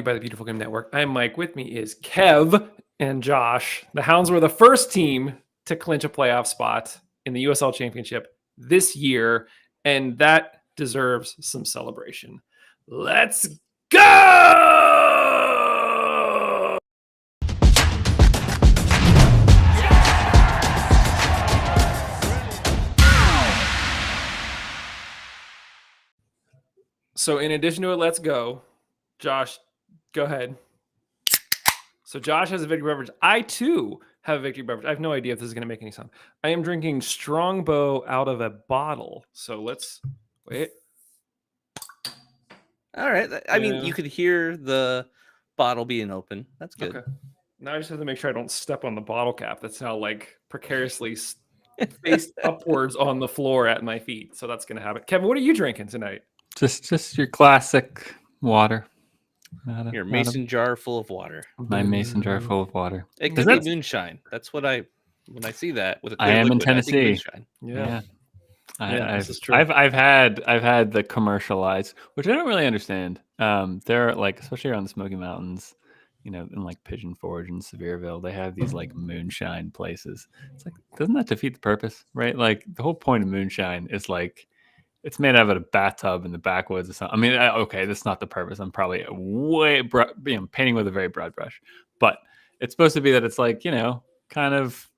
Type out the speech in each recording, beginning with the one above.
by the Beautiful Game Network. I'm Mike. With me is Kev and Josh. The Hounds were the first team to clinch a playoff spot in the USL Championship this year, and that deserves some celebration. Let's go! So in addition to it, let's go. Josh, go ahead. So Josh has a victory beverage. I too have a victory beverage. I have no idea if this is going to make any sound. I am drinking Strongbow out of a bottle. So let's wait. All right. I mean, you could hear the bottle being open. That's good. Okay. Now I just have to make sure I don't step on the bottle cap. That's now like precariously faced upwards on the floor at my feet. So that's going to happen. Kevin, what are you drinking tonight? Just your classic water. Your mason jar full of water. My mason jar full of water. It could be moonshine. That's what when I see that with a clear I am liquid, in Tennessee. I think moonshine. Yeah. This is true. I've had the commercialized, which I don't really understand. They're like, especially around the Smoky Mountains, in like Pigeon Forge and Sevierville, they have these like moonshine places. It's like, doesn't that defeat the purpose, right? Like the whole point of moonshine is like, it's made out of a bathtub in the backwoods or something. I mean, okay, that's not the purpose. I'm probably painting with a very broad brush, but it's supposed to be that it's like, kind of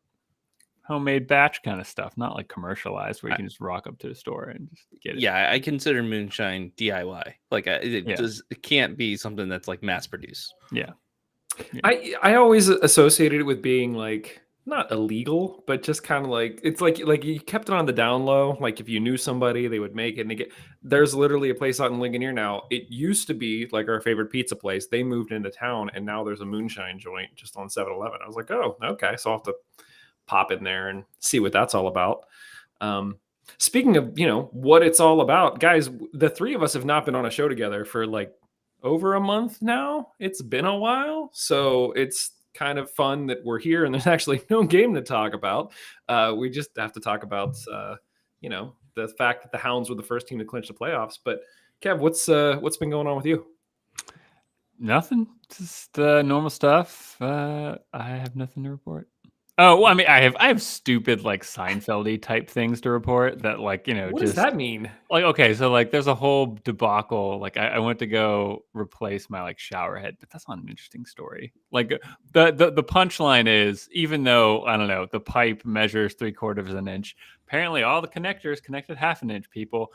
homemade batch kind of stuff, not like commercialized where you can just rock up to a store and just get it. Yeah, I consider moonshine DIY. Like it can't be something that's like mass produced. Yeah. I always associated it with being like not illegal, but just kind of like it's like you kept it on the down low. Like if you knew somebody, they would make it. And there's literally a place out in Ligonier now. It used to be like our favorite pizza place. They moved into town, and now there's a moonshine joint just on 7-Eleven. I was like, oh, okay, so I'll have to pop in there and see what that's all about. Speaking of what it's all about, guys, the three of us have not been on a show together for like over a month now. It's been a while, so it's kind of fun that we're here and there's actually no game to talk about. We just have to talk about the fact that the Hounds were the first team to clinch the playoffs. But Kev, what's been going on with you? Nothing, just normal stuff. I have nothing to report. Oh, well, I mean, I have stupid like Seinfeld-y type things to report that like, what does that mean? Like, okay, so like there's a whole debacle. Like I went to go replace my like shower head, but that's not an interesting story. Like the punchline is, even though, I don't know, the pipe measures 3/4 of an inch, apparently all the connectors connected 1/2 inch, people.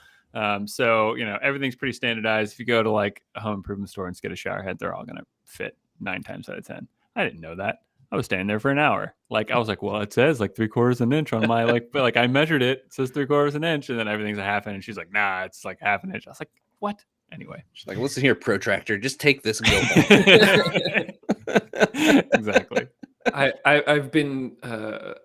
So, everything's pretty standardized. If you go to like a home improvement store and get a shower head, they're all going to fit 9 times out of 10. I didn't know that. I was standing there for an hour. Like, I was like, well, it says like 3/4 of an inch on my but like I measured it. It says 3/4 of an inch, and then everything's 1/2 inch. She's like, nah, it's like 1/2 inch. I was like, what? Anyway, she's like, listen here, protractor, just take this and go. Exactly. I've been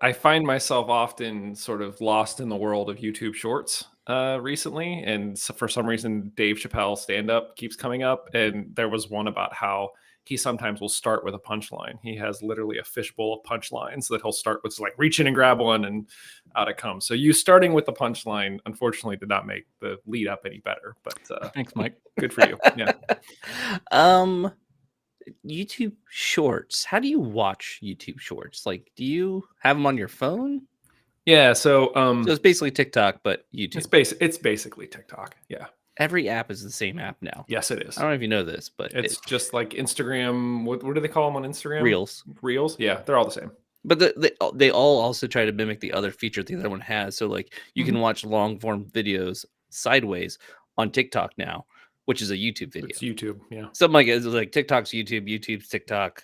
I find myself often sort of lost in the world of YouTube Shorts recently, and so for some reason Dave Chappelle stand-up keeps coming up, and there was one about how he sometimes will start with a punchline. He has literally a fishbowl of punchlines that he'll start with, like reach in and grab one, and out it comes. So you starting with the punchline, unfortunately, did not make the lead up any better. But thanks, Mike. Good for you. Yeah. YouTube Shorts. How do you watch YouTube Shorts? Like, do you have them on your phone? Yeah. So it's basically TikTok, but YouTube. It's basically TikTok. Yeah. Every app is the same app now. Yes, it is. I don't know if you know this, but it's just like Instagram. What do they call them on Instagram? Reels. Yeah, they're all the same. But they all also try to mimic the other feature the other one has. So like you can watch long form videos sideways on TikTok now, which is a YouTube video. It's YouTube, yeah. Something like it's like TikTok's YouTube, YouTube's TikTok.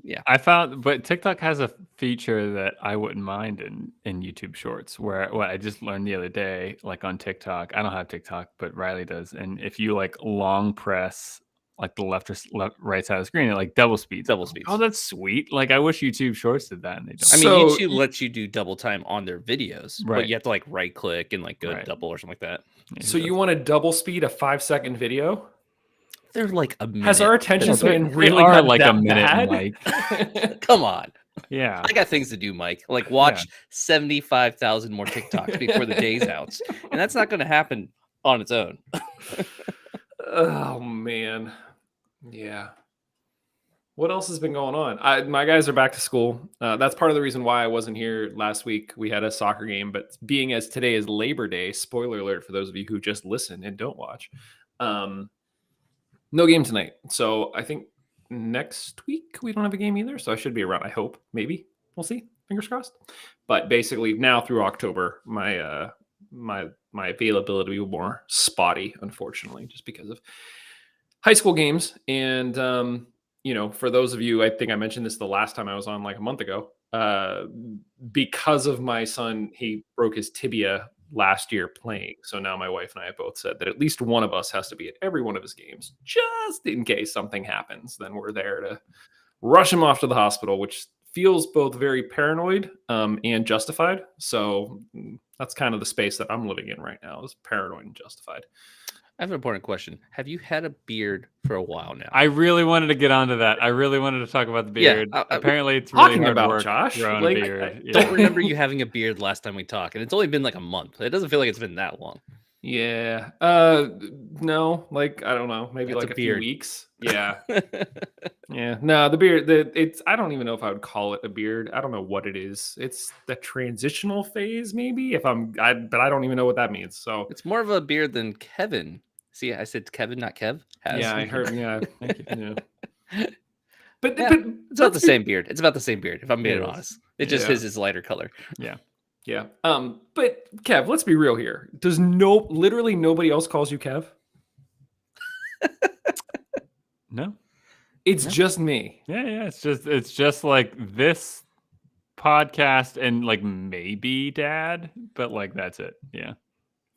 Yeah, I found, but TikTok has a feature that I wouldn't mind in YouTube Shorts, where what I just learned the other day, like on TikTok, I don't have TikTok, but Riley does, and if you like long press like the left or right side of the screen, it like double speeds. Oh, that's sweet. Like I wish YouTube Shorts did that, and they don't. I mean, YouTube lets you do double time on their videos, right? But you have to like right click and like go double or something like that. Yeah, so you want to double speed a 5-second video? They're like a minute. Has our attention span really are like a minute, bad? Mike? Come on. Yeah, I got things to do, Mike. Like watch 75,000 more TikToks before the day's out, and that's not going to happen on its own. Oh man, yeah. What else has been going on? My guys are back to school. That's part of the reason why I wasn't here last week. We had a soccer game, but being as today is Labor Day, spoiler alert for those of you who just listen and don't watch, no game tonight. So I think next week we don't have a game either. So I should be around. I hope. Maybe we'll see. Fingers crossed. But basically, now through October, my availability will be more spotty, unfortunately, just because of high school games. And for those of you, I think I mentioned this the last time I was on, like a month ago. Because of my son, he broke his tibia last year playing. So now my wife and I have both said that at least one of us has to be at every one of his games, just in case something happens. Then we're there to rush him off to the hospital, which feels both very paranoid and justified. So that's kind of the space that I'm living in right now, is paranoid and justified. I have an important question. Have you had a beard for a while now? I really wanted to get onto that. I really wanted to talk about the beard. Yeah, apparently, it's really talking hard about work Josh, growing like, a beard. I don't remember you having a beard last time we talked, and it's only been like a month. It doesn't feel like it's been that long. Yeah. No, like, I don't know, maybe That's like a a few beard. weeks. Yeah. Yeah. No, the beard, it's, I don't even know if I would call it a beard. I don't know what it is. It's the transitional phase, maybe, but I don't even know what that means. So It's more of a beard than Kevin. See, I said Kevin, not Kev. Has. yeah, I heard. Yeah. Thank you. Yeah. But, Yeah, but it's about the same beard. It's about the same beard, if I'm being It is. honest. It just Yeah. his is lighter color. Yeah. Yeah. But Kev, let's be real here. Does literally nobody else calls you Kev? No. It's Yeah. just me. Yeah. It's just like this podcast and like maybe Dad, but like that's it. Yeah.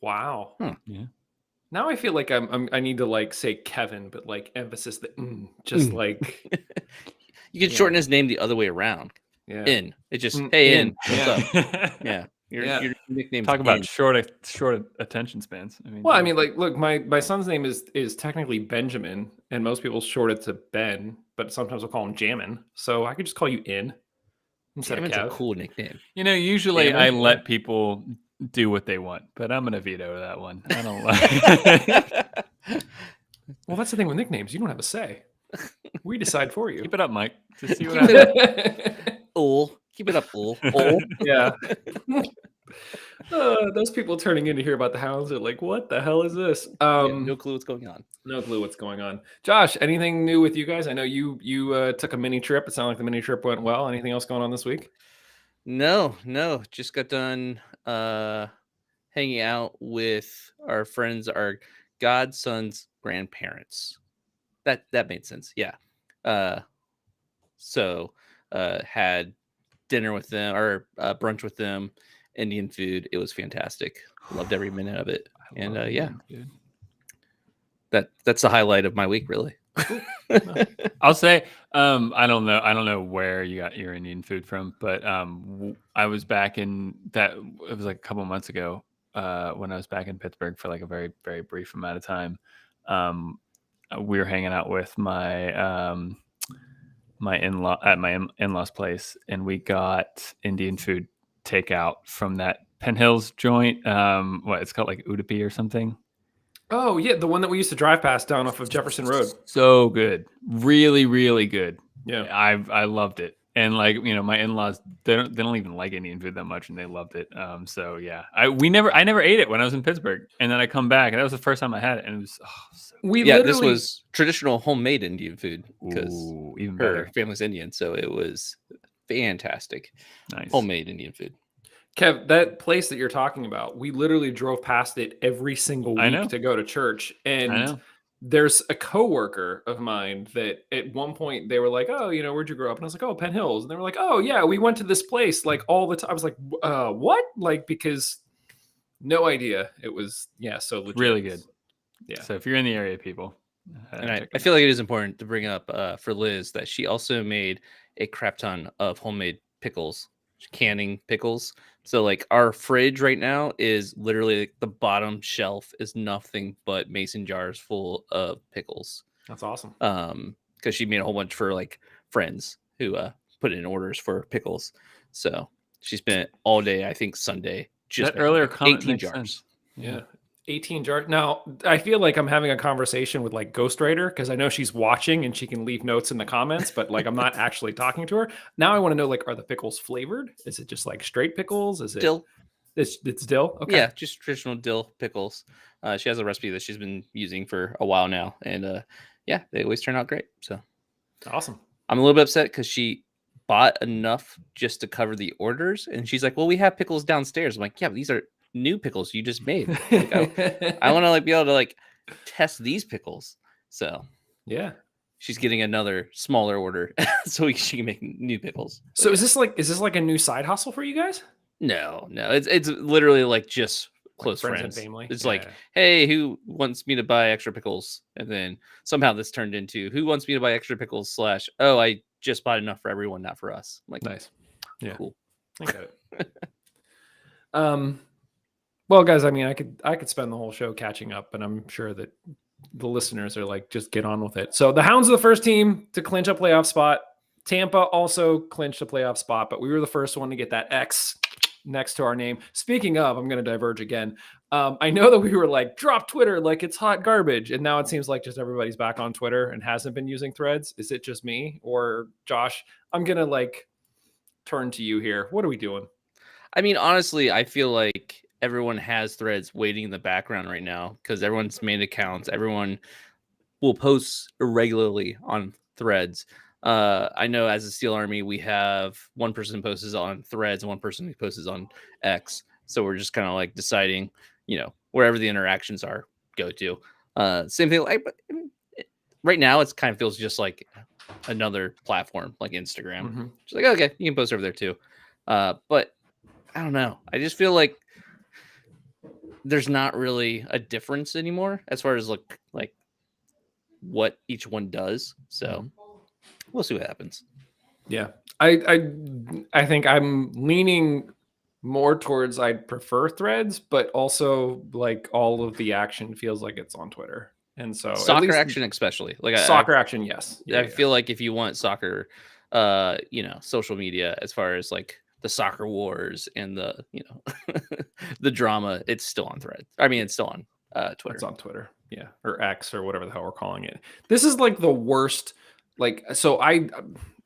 Wow. Yeah. Now I feel like I need to like say Kevin, but like emphasis the just like You can Yeah. shorten his name the other way around. yeah. In. It just Mm, hey In. in. What's up? Yeah. Yeah. Your nickname's Talk about In. short attention spans. I mean, Well, I mean, like, look, my son's name is technically Benjamin, and most people short it to Ben, but sometimes we'll call him Jammin. So I could just call you In instead Jammin's of a Kev. cool nickname. usually Damn it, I yeah. let people do what they want, but I'm gonna veto that one. I don't like. Well, that's the thing with nicknames. You don't have a say. We decide for you. Keep it up, Mike. To see what Keep happens. it up. Ul. Keep it up, Ul. Ul. Yeah. Those people turning in to hear about the hounds are like, what the hell is this? No clue what's going on. No clue what's going on. Josh, anything new with you guys? I know you took a mini trip. It sounded like the mini trip went well. Anything else going on this week? No. Just got done hanging out with our friends, our godson's grandparents. That made sense. Yeah. So had dinner with them or brunch with them, Indian food. It was fantastic. Loved every minute of it. And yeah, Dude. that's the highlight of my week, really. I'll say, I don't know where you got your Indian food from, but I was back in that. It was like a couple months ago when I was back in Pittsburgh for like a very, very brief amount of time. We were hanging out with my my in-law at my in-laws place, and we got Indian food takeout from that Penn Hills joint. What it's called, like Udupi or something. Oh yeah, the one that we used to drive past down off of Jefferson Road. So good, really, really good. Yeah. I loved it, and like my in-laws, they don't even like Indian food that much, and they loved it. So yeah, I never ate it when I was in Pittsburgh, and then I come back, and that was the first time I had it, and it was so This was traditional homemade Indian food because even her better. family's Indian, so it was fantastic. Nice. Homemade Indian food. Kev, that place that you're talking about, we literally drove past it every single I know. week to go to church. I And know. there's a coworker of mine that at one point they were like, oh, where'd you grow up? And I was like, oh, Penn Hills. And they were like, oh, yeah, we went to this place like all the time. I was like, what? Like, because no idea. It was, so legit. Really good. Yeah. So if you're in the area, people. And I check it feel like it is important to bring up for Liz that she also made a crap ton of homemade pickles, canning pickles. So like our fridge right now is literally like the bottom shelf is nothing but mason jars full of pickles. That's awesome. Because she made a whole bunch for like friends who put in orders for pickles. So she spent all day, I think Sunday, just That earlier making comment 18 makes jars. sense. Yeah. 18 jar. Now, I feel like I'm having a conversation with like Ghostwriter because I know she's watching and she can leave notes in the comments, but like I'm not actually talking to her. Now I want to know, like, are the pickles flavored? Is it just like straight pickles? Is it Dill. it's dill? Okay. Yeah, just traditional dill pickles. She has a recipe that she's been using for a while now, and yeah, they always turn out great. So Awesome. I'm a little bit upset because she bought enough just to cover the orders, and she's like, "Well, we have pickles downstairs." I'm like, "Yeah, but these are new pickles you just made. Like, I want to like be able to like test these pickles." So yeah. she's getting another smaller order so she can make new pickles. But So yeah. is this like a new side hustle for you guys? No, it's literally like just Like close friends and friends. family? It's Yeah. like, hey, who wants me to buy extra pickles? And then somehow this turned into who wants me to buy extra pickles slash, oh, I just bought enough for everyone, not for us. I'm like, Nice. Yeah. cool. I get it. Well, guys, I mean, I could spend the whole show catching up, and I'm sure that the listeners are like, just get on with it. So the Hounds are the first team to clinch a playoff spot. Tampa also clinched a playoff spot, but we were the first one to get that X next to our name. Speaking of, I'm going to diverge again. I know that we were like, drop Twitter like it's hot garbage. And now it seems like just everybody's back on Twitter and hasn't been using threads. Is it just me or Josh? I'm going to like turn to you here. What are we doing? I mean, honestly, I feel like everyone has threads waiting in the background right now because everyone's made accounts. Everyone will post irregularly on threads. I know as a Steel Army, we have one person posts on threads and one person who posts on X. So we're just kind of like deciding, wherever the interactions are, go to. Same thing. Like, right now, it's kind of feels just like another platform like Instagram. Mm-hmm. Just like, okay, you can post over there too. But I don't know. I just feel like there's not really a difference anymore as far as like what each one does. So we'll see what happens. Yeah. I think I'm leaning more towards I'd prefer threads, but also like all of the action feels like it's on Twitter. And so Soccer at least action, especially like soccer action, yes. I feel like if you want soccer, social media as far as like the soccer wars and the the drama, it's still on thread. I mean, it's still on Twitter. It's on Twitter. Yeah. Or X or whatever the hell we're calling it. This is like the worst. Like, so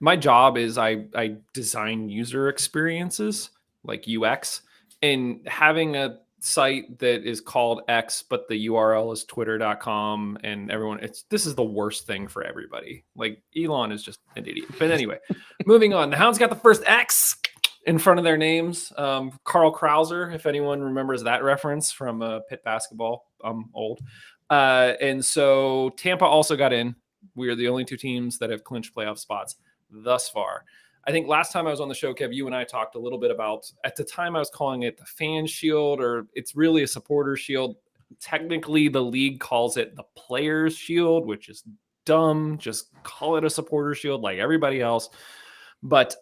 my job is I design user experiences like UX, and having a site that is called X, but the URL is twitter.com, and everyone, this is the worst thing for everybody. Like, Elon is just an idiot. But anyway, moving on. The Hounds got the first X in front of their names. Carl Krauser, if anyone remembers that reference from Pitt basketball. I'm old. And so Tampa also got in. We are the only two teams that have clinched playoff spots thus far. I think last time I was on the show, Kev, you and I talked a little bit about, at the time I was calling it the fan shield, or it's really a supporter shield. Technically, the league calls it the players shield, which is dumb. Just call it a supporter shield like everybody else. But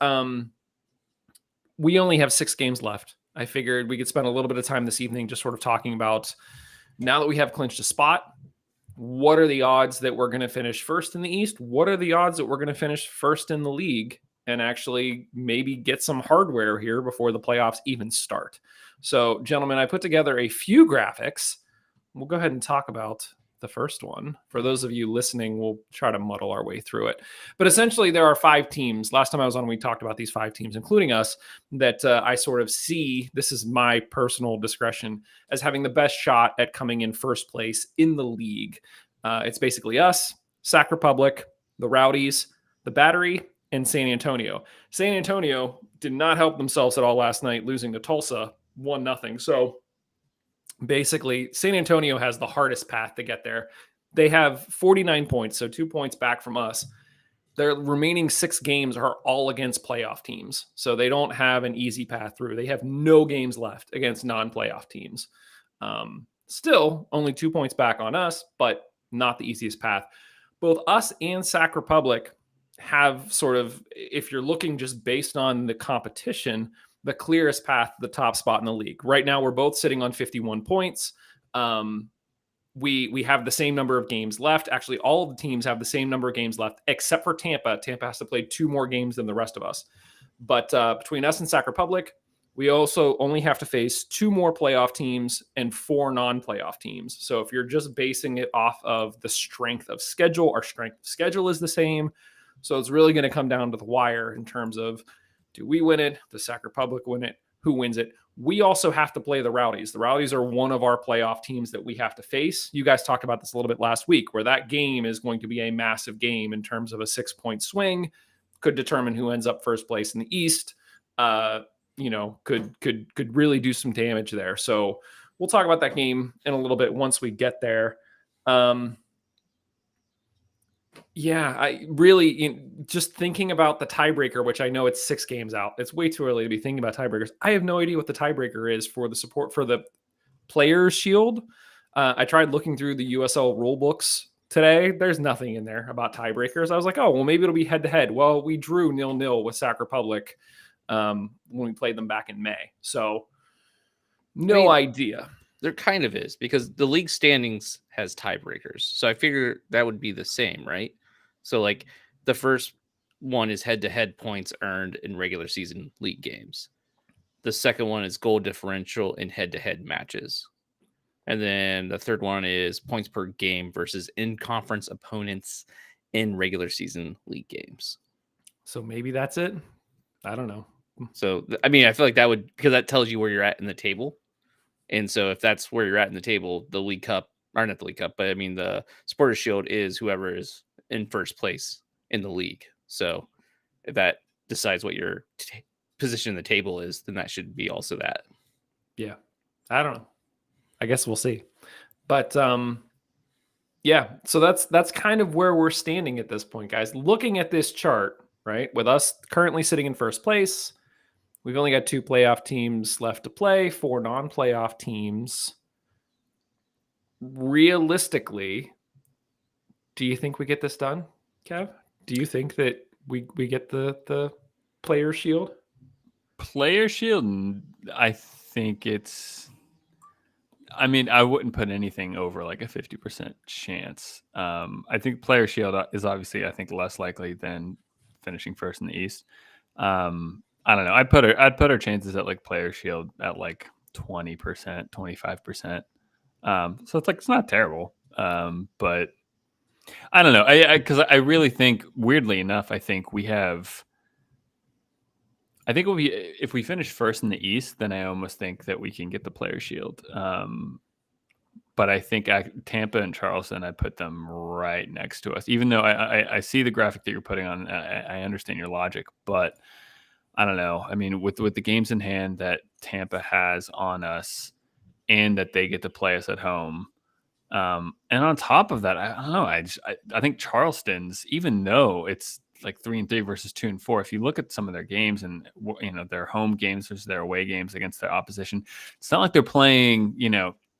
we only have 6 games left. I figured we could spend a little bit of time this evening just sort of talking about, now that we have clinched a spot, what are the odds that we're going to finish first in the East? What are the odds that we're going to finish first in the league and actually maybe get some hardware here before the playoffs even start? So, gentlemen, I put together a few graphics. We'll go ahead and talk about the first one. For those of you listening, we'll try to muddle our way through it. But essentially, there are 5 teams. Last time I was on, we talked about these 5 teams, including us, that I sort of see, this is my personal discretion, as having the best shot at coming in first place in the league. It's basically us, Sac Republic, the Rowdies, the Battery, and San Antonio. San Antonio did not help themselves at all last night, losing to Tulsa 1-0. So basically, San Antonio has the hardest path to get there. They have 49 points, so 2 points back from us. Their remaining 6 games are all against playoff teams, so they don't have an easy path through. They have no games left against non-playoff teams. Still, only 2 points back on us, but not the easiest path. Both us and Sac Republic have sort of, if you're looking just based on the competition, the clearest path to the top spot in the league. Right now, we're both sitting on 51 points. We have the same number of games left. Actually, all of the teams have the same number of games left, except for Tampa. Tampa has to play 2 more games than the rest of us. But between us and Sac Republic, We also only have to face 2 more playoff teams and 4 non-playoff teams. So if you're just basing it off of the strength of schedule, our strength of schedule is the same. So it's really going to come down to the wire in terms of, do we win it? Does Sac Republic win it? Who wins it? We also have to play the Rowdies. The Rowdies are one of our playoff teams that we have to face. You guys talked about this a little bit last week, where that game is going to be a massive game in terms of a 6-point swing, could determine who ends up first place in the East. Could really do some damage there. So we'll talk about that game in a little bit once we get there. I really just thinking about the tiebreaker, which I know it's 6 games out. It's way too early to be thinking about tiebreakers. I have no idea what the tiebreaker is for the support for the Players Shield. I tried looking through the USL rule books today. There's nothing in there about tiebreakers. I was like, oh, well, maybe it'll be head to head. Well, we drew 0-0 with Sac Republic when we played them back in May. So no idea. There kind of is, because the league standings has tiebreakers. So I figure that would be the same, right? So like the first one is head-to-head points earned in regular season league games. The second one is goal differential in head-to-head matches. And then the third one is points per game versus in-conference opponents in regular season league games. So maybe that's it. I don't know. So, I mean, I feel like that would, because that tells you where you're at in the table. And so if that's where you're at in the table, the League Cup, or not the League Cup, but I mean, the Supporters Shield is whoever is in first place in the league. So if that decides what your position in the table is, then that should be also that. Yeah. I don't know. I guess we'll see. But yeah, so that's kind of where we're standing at this point, guys. Looking at this chart, right, with us currently sitting in first place, we've only got 2 playoff teams left to play, 4 non-playoff teams. Realistically, do you think we get this done, Kev? Do you think that we get the Player Shield? Player Shield, I think it's... I mean, I wouldn't put anything over like a 50% chance. I think Player Shield is obviously, I think, less likely than finishing first in the East. I don't know. I'd put our chances at like Player Shield at like 20%, 25%. So it's like, it's not terrible. But I don't know. Because I really think, weirdly enough, I think if we finish first in the East, then I almost think that we can get the Player Shield. But I think Tampa and Charleston, I put them right next to us. Even though I see the graphic that you're putting on, I understand your logic, but I don't know. I mean, with the games in hand that Tampa has on us, and that they get to play us at home, and on top of that, I don't know. I think Charleston's, even though it's like 3-3 versus 2-4, if you look at some of their games and their home games versus their away games against their opposition, it's not like they're playing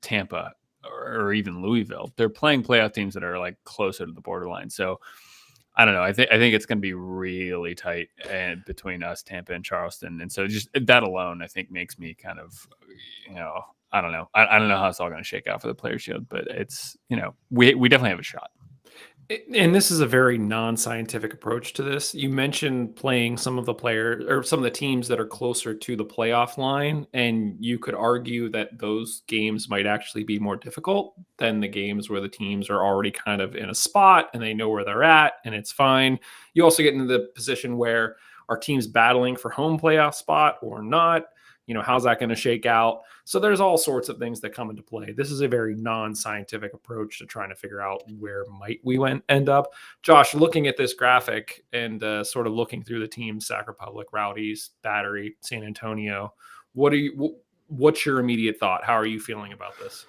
Tampa or even Louisville. They're playing playoff teams that are like closer to the borderline. So I don't know. I think it's going to be really tight between us, Tampa, and Charleston. And so just that alone, I think, makes me kind of, I don't know. I don't know how it's all going to shake out for the Player Shield, but it's, we definitely have a shot. And this is a very non-scientific approach to this. You mentioned playing some of the players or some of the teams that are closer to the playoff line, and you could argue that those games might actually be more difficult than the games where the teams are already kind of in a spot and they know where they're at and it's fine. You also get into the position where are teams battling for home playoff spot or not? How's that going to shake out? So there's all sorts of things that come into play. This is a very non-scientific approach to trying to figure out where might we end up. Josh, looking at this graphic and sort of looking through the teams, Sac Republic, Rowdies, Battery, San Antonio, what's your immediate thought? How are you feeling about this?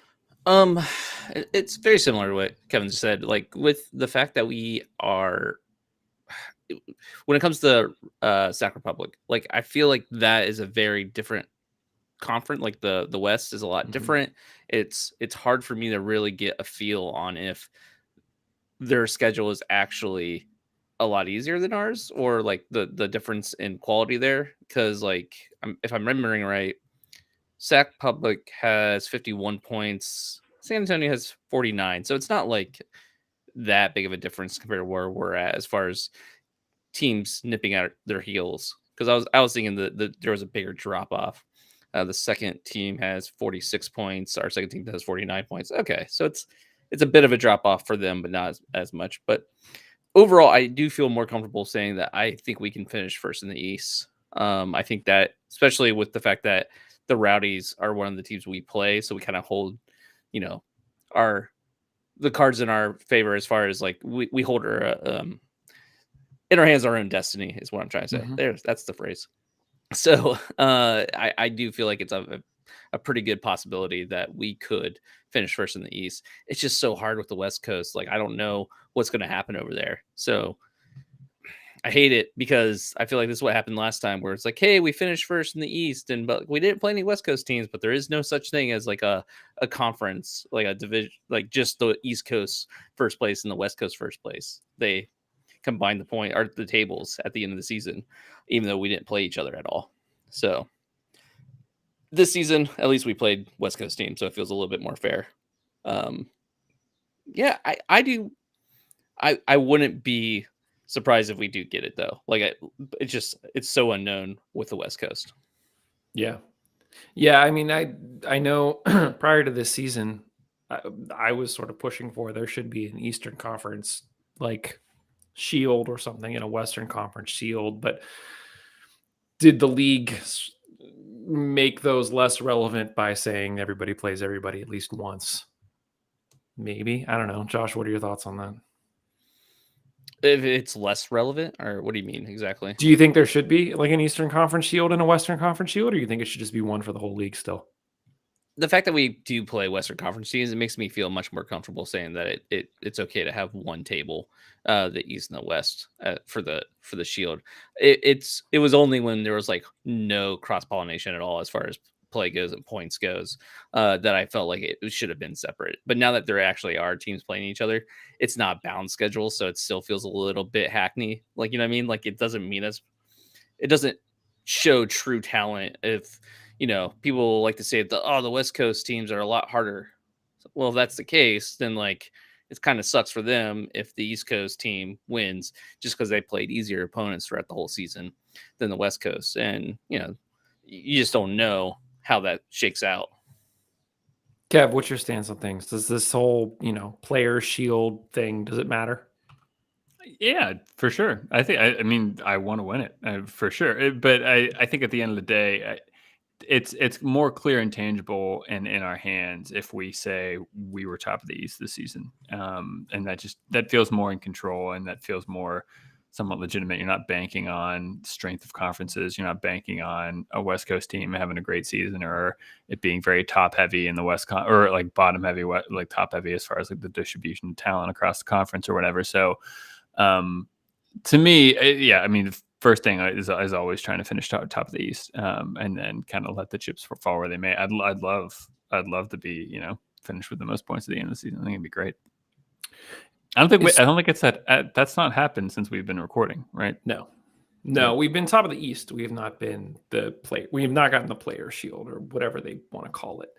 It's very similar to what Kevin said. Like, with the fact that we are, when it comes to Sac Republic, like, I feel like that is a very different conference. Like the West is a lot different. It's hard for me to really get a feel on if their schedule is actually a lot easier than ours, or like the difference in quality there. Because like, if I'm remembering right, Sac Public has 51 points, San Antonio has 49, so it's not like that big of a difference compared to where we're at as far as teams nipping at their heels. Because I was thinking that there was a bigger drop off. The second team has 46 points. Our second team has 49 points. Okay, so it's a bit of a drop off for them, but not as much. But overall, I do feel more comfortable saying that I think we can finish first in the East. I think that, especially with the fact that the Rowdies are one of the teams we play, so we kind of hold, you know, our the cards in our favor as far as like we hold our in our hands our own destiny is what I'm trying to say. That's the phrase. So I do feel like it's a pretty good possibility that we could finish first in the East. It's just so hard with the West Coast. Like I don't know what's going to happen over there. So I hate it because I feel like this is what happened last time, where it's like, hey, we finished first in the East, and but we didn't play any West Coast teams. But there is no such thing as like a conference, like a division, like just the East Coast first place and the West Coast first place. They combine the point or the tables at the end of the season, even though we didn't play each other at all. So this season, at least we played West Coast teams, so it feels a little bit more fair. Yeah, I do. I wouldn't be surprised if we do get it though. Like it's so unknown with the West Coast. Yeah. Yeah, I mean, I know prior to this season, I was sort of pushing for there should be an Eastern Conference like Shield or something in a Western Conference Shield, but did the league make those less relevant by saying everybody plays everybody at least once? Maybe. I don't know. Josh, what are your thoughts on that? If it's less relevant, or what do you mean exactly? Do you think there should be like an Eastern Conference Shield and a Western Conference Shield, or do you think it should just be one for the whole league still? The fact that we do play Western Conference teams, it makes me feel much more comfortable saying that it's okay to have one table, the East and the West for the Shield. It was only when there was like no cross pollination at all as far as play goes and points goes that I felt like it should have been separate. But now that there actually are teams playing each other, it's not bound schedule, so it still feels a little bit hackney. Like you know what I mean? Like it doesn't show true talent if people like to say the West Coast teams are a lot harder. Well, if that's the case, then like it kind of sucks for them if the East Coast team wins just because they played easier opponents throughout the whole season than the West Coast. And you just don't know how that shakes out. Kev, what's your stance on things? Does this whole, player shield thing, does it matter? Yeah, for sure. I think. I mean, I want to win it for sure. But I think at the end of the day, it's more clear and tangible and in our hands if we say we were top of the East this season, and that feels more in control and that feels more somewhat legitimate. You're not banking on strength of conferences. You're not banking on a West Coast team having a great season or it being very top heavy in the or like bottom heavy, like top heavy as far as like the distribution of talent across the conference or whatever. So to me, yeah, I mean, the first thing is always trying to finish top of the East, and then kind of let the chips fall where they may. I'd love to be, finished with the most points at the end of the season. I think it'd be great. I don't think it's that that's not happened since we've been recording, right? No, we've been top of the East. We have not been we have not gotten the player shield or whatever they want to call it.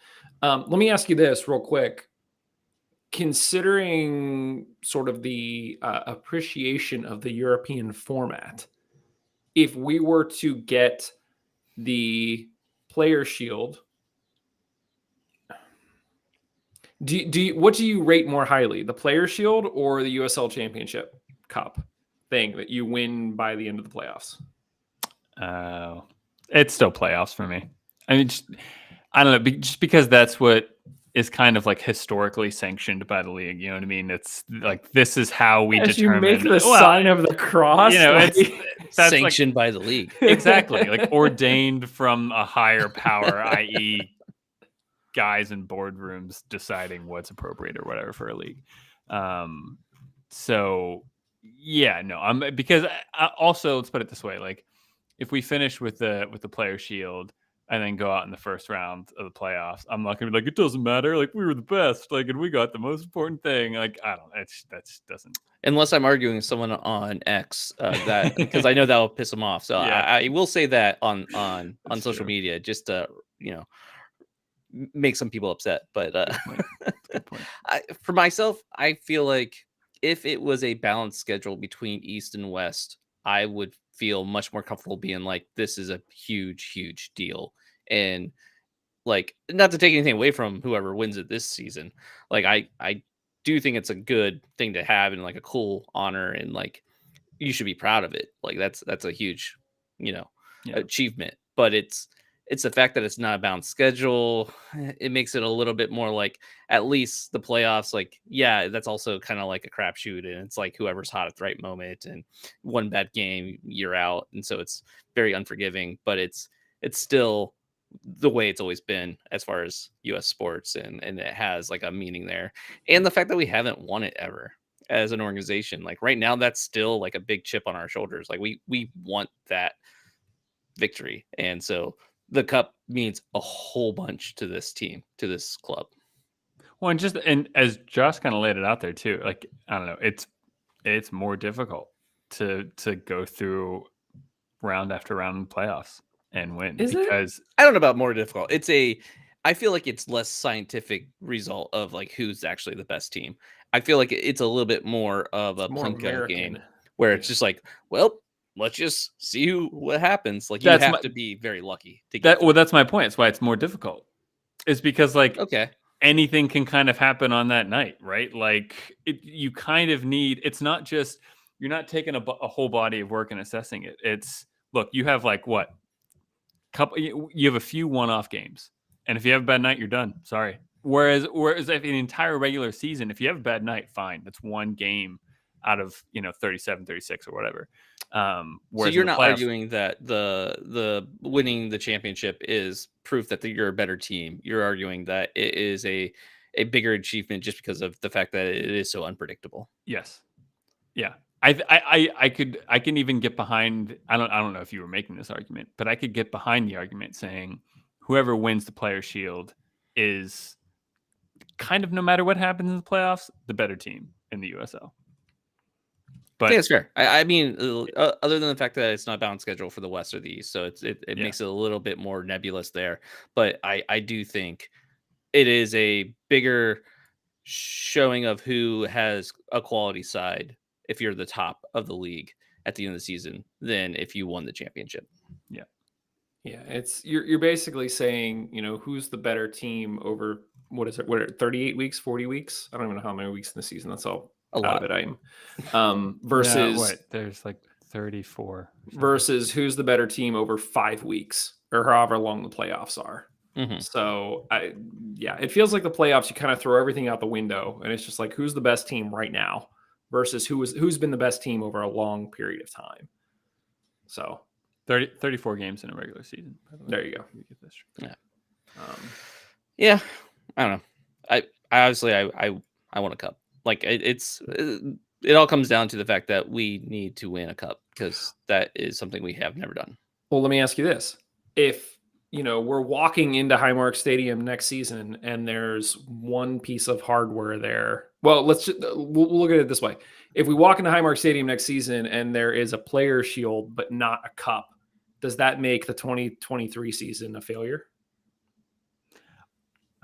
Let me ask you this real quick. Considering sort of the appreciation of the European format, if we were to get the player shield, what do you rate more highly, the player shield or the USL Championship Cup thing that you win by the end of the playoffs? It's still playoffs for me. I mean, I don't know, just because that's what is kind of like historically sanctioned by the league. You know what I mean? It's like, this is how we determine. You make the sign of the cross. That's sanctioned by the league. Exactly. Like ordained from a higher power, i.e. guys in boardrooms deciding what's appropriate or whatever for a league. So yeah, no, because also, let's put it this way. Like if we finish with the player shield and then go out in the first round of the playoffs, I'm not gonna be like, it doesn't matter. Like we were the best. Like, and we got the most important thing. Like, I don't. That doesn't. Unless I'm arguing with someone on X, that because I know that will piss them off. So yeah. I will say that on social media, just to make some people upset. But Good point. For myself, I feel like if it was a balanced schedule between East and West, I would feel much more comfortable being like, this is a huge, huge deal And like, not to take anything away from whoever wins it this season, like I do think it's a good thing to have and like a cool honor, and like you should be proud of it. Like that's a huge, you know, Yeah. achievement. But it's the fact that it's not a balanced schedule. It makes it a little bit more like at least the playoffs. Like, yeah, that's also kind of like a crapshoot, and it's like whoever's hot at the right moment, and one bad game, you're out, and so it's very unforgiving. But it's still the way it's always been as far as U.S. sports, and it has like a meaning there, and the fact that we haven't won it ever as an organization. Like right now, that's still like a big chip on our shoulders. Like we want that victory, and so the cup means a whole bunch to this team, to this club. Well, and as Josh kind of laid it out there too, like I don't know, it's more difficult to go through round after round in playoffs and win Is it? because I don't know about more difficult. I feel like it's less scientific result of like who's actually the best team. I feel like it's a little bit more of a It's more Plinko game American. where it's just like, well, let's just see what happens. Like you That's have to be very lucky to get that's my point. It's why it's more difficult. It's because like okay. anything can kind of happen on that night, right? Like you kind of need. It's not just you're not taking a whole body of work and assessing it. It's look, you have like what you have a few one-off games, and if you have a bad night, you're done. Sorry. Whereas if an entire regular season, if you have a bad night, fine, that's one game out of 37, 36 or whatever. So Whereas in you're the not playoffs, arguing that the winning the championship is proof that you're a better team. You're arguing that it is a bigger achievement just because of the fact that it is so unpredictable. yes, yeah. I can even get behind. I don't know if you were making this argument, but I could get behind the argument saying whoever wins the Player Shield is kind of no matter what happens in the playoffs, the better team in the USL. I But think that's fair. I mean, other than the fact that it's not balanced schedule for the West or the East, so it Yeah. makes it a little bit more nebulous there. But I do think it is a bigger showing of who has a quality side if you're the top of the league at the end of the season than if you won the championship. yeah, Yeah, it's you're basically saying, who's the better team over what is it? What 38 weeks, 40 weeks? I don't even know how many weeks in the season. That's all A out lot. of it. I am. no, Versus there's like 34 or something. versus who's the better team over 5 weeks or however long the playoffs are. Mhm. So it feels like the playoffs. You kind of throw everything out the window, and it's just like who's the best team right now versus who's been the best team over a long period of time. So 34 games in a regular season. By the way. there you go. We get this. Yeah. Um, Yeah. I don't know. I obviously I want a cup. Like it all comes down to the fact that we need to win a cup because that is something we have never done. Well, let me ask you this. If, we're walking into Highmark Stadium next season and there's one piece of hardware there. Well, we'll look at it this way. If we walk into Highmark Stadium next season and there is a player shield but not a cup, does that make the 2023 season a failure?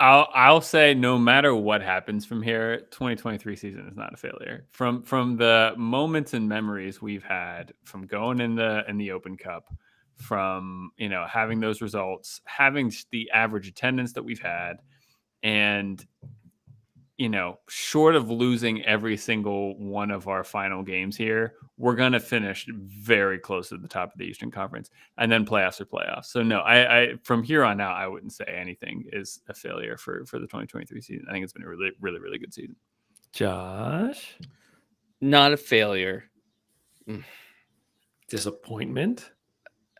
I'll say no matter what happens from here, 2023 season is not a failure. From the moments and memories we've had from going in the Open Cup, from having those results, having the average attendance that we've had, and short of losing every single one of our final games here, we're going to finish very close to the top of the Eastern Conference, and then playoffs are playoffs. So no, I from here on out, I wouldn't say anything is a failure for the 2023 season. I think it's been a really, really, really good season. Josh? Not a failure. Disappointment?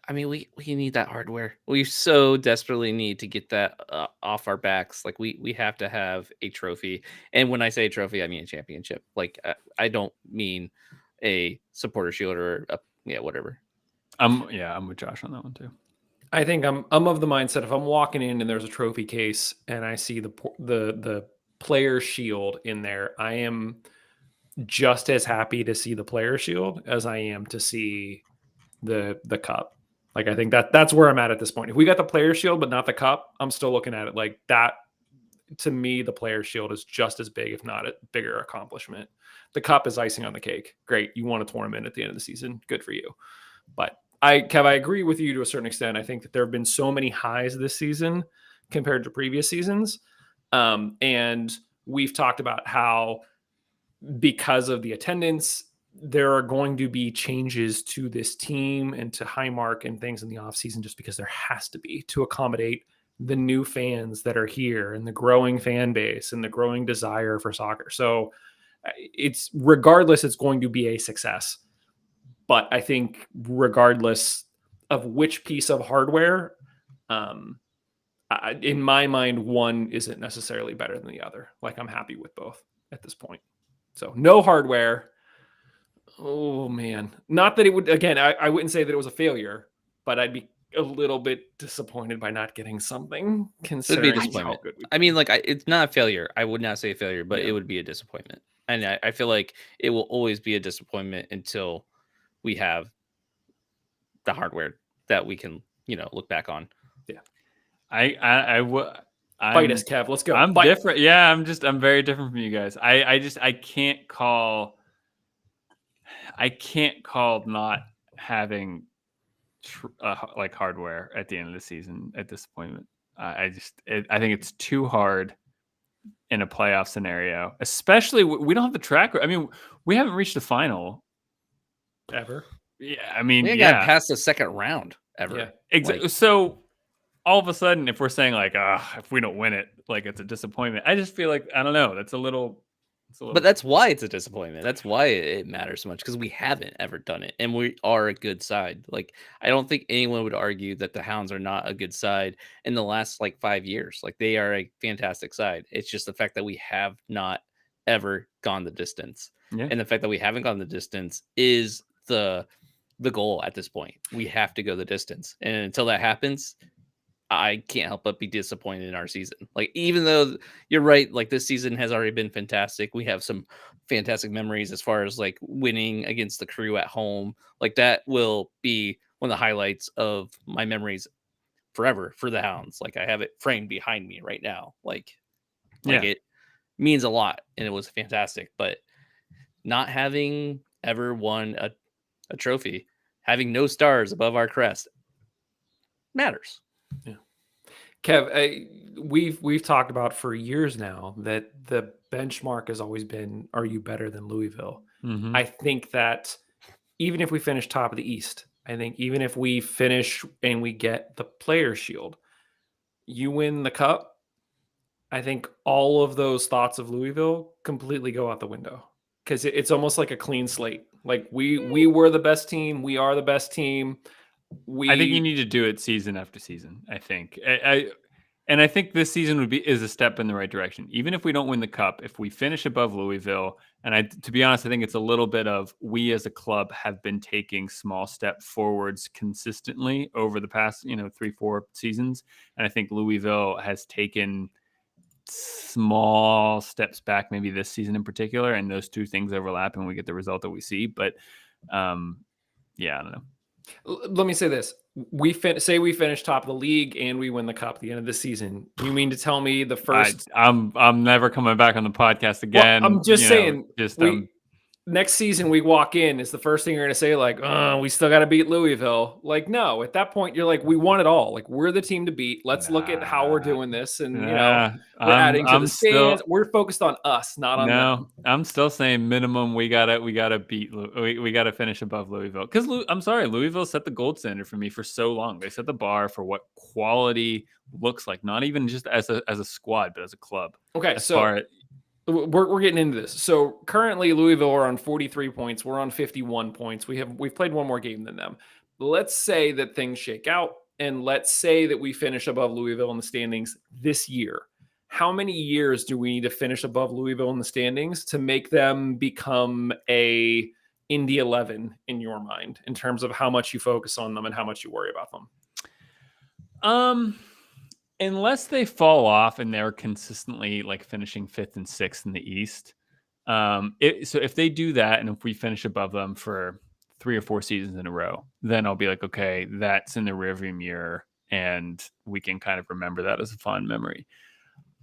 I mean, we need that hardware. We so desperately need to get that off our backs. Like we have to have a trophy. And when I say trophy, I mean a championship. Like I don't mean a supporter shield or whatever. I'm with Josh on that one too. I think I'm of the mindset if I'm walking in and there's a trophy case and I see the player shield in there, I am just as happy to see the player shield as I am to see the cup. Like I think that's where I'm at this point. If we got the player shield but not the cup, I'm still looking at it like that. To me, the player shield is just as big, if not a bigger accomplishment. The cup is icing on the cake. Great, you won a tournament at the end of the season. Good for you. But Kev, I agree with you to a certain extent. I think that there have been so many highs this season compared to previous seasons. And we've talked about how because of the attendance, there are going to be changes to this team and to Highmark and things in the offseason just because there has to be to accommodate the new fans that are here and the growing fan base and the growing desire for soccer. So it's regardless, it's going to be a success. But I think regardless of which piece of hardware, in my mind, one isn't necessarily better than the other. Like I'm happy with both at this point. So no hardware. Oh man. Not that it would, again, I wouldn't say that it was a failure, but I'd be a little bit disappointed by not getting something It would be a considering how disappointment. good we I mean, like, it's not a failure. I would not say a failure, but Yeah. it would be a disappointment. And I feel like it will always be a disappointment until we have the hardware that we can, look back on. Fight us, Kev. Let's go. I'm Fight. different. Yeah, I'm very different from you guys. I can't call not having like hardware at the end of the season a disappointment. I think it's too hard in a playoff scenario, especially we don't have the track. I mean, we haven't reached the final Ever. Yeah, I mean, We ain't got past the second round ever. Yeah. Exactly. So all of a sudden, if we're saying like, if we don't win it, like it's a disappointment. I just feel like I don't know. That's a little. But that's why it's a disappointment. That's why it matters so much because we haven't ever done it, and we are a good side. Like I don't think anyone would argue that the Hounds are not a good side in the last 5 years. Like they are a fantastic side. It's just the fact that we have not ever gone the distance, and the fact that we haven't gone the distance is the goal at this point. We have to go the distance, and until that happens, I can't help but be disappointed in our season. Like, even though you're right, like this season has already been fantastic. We have some fantastic memories as far as like winning against the Crew at home. Like that will be one of the highlights of my memories forever for the Hounds. Like I have it framed behind me right now. Like it means a lot and it was fantastic. But not having ever won a trophy, having no stars above our crest matters. Yeah. Kev, we've talked about for years now that the benchmark has always been, are you better than Louisville? Mm-hmm. I think that even if we finish top of the East, I think even if we finish and we get the Players' Shield, you win the Cup, I think all of those thoughts of Louisville completely go out the window because it's almost like a clean slate. Like we were the best team. We are the best team. I think you need to do it season after season. I think, I think this season is a step in the right direction. Even if we don't win the Cup, if we finish above Louisville, and to be honest, I think it's a little bit of we as a club have been taking small step forwards consistently over the past 3-4 seasons, and I think Louisville has taken small steps back, maybe this season in particular, and those two things overlap, and we get the result that we see. But I don't know. Let me say this: say we finish top of the league and we win the Cup at the end of the season. You mean to tell me the first? I'm never coming back on the podcast again. Well, I'm just saying. Next season we walk in, is the first thing you're going to say like, "Oh, we still got to beat Louisville." Like, no. At that point, you're like, "We won it all. Like, we're the team to beat. Let's look at how we're doing this." And we're adding to the stands. We're focused on us, not on them. I'm still saying minimum. We gotta beat. We gotta finish above Louisville because I'm sorry, Louisville set the gold standard for me for so long. They set the bar for what quality looks like, not even just as a squad, but as a club. Okay, we're getting into this. So currently Louisville are on 43 points. We're on 51 points. We've played one more game than them. Let's say that things shake out and let's say that we finish above Louisville in the standings this year. How many years do we need to finish above Louisville in the standings to make them become a Indy 11 in your mind in terms of how much you focus on them and how much you worry about them? Unless they fall off and they're consistently like finishing 5th and 6th in the East. So if they do that, and if we finish above them for 3 or 4 seasons in a row, then I'll be like, okay, that's in the rearview mirror and we can kind of remember that as a fond memory.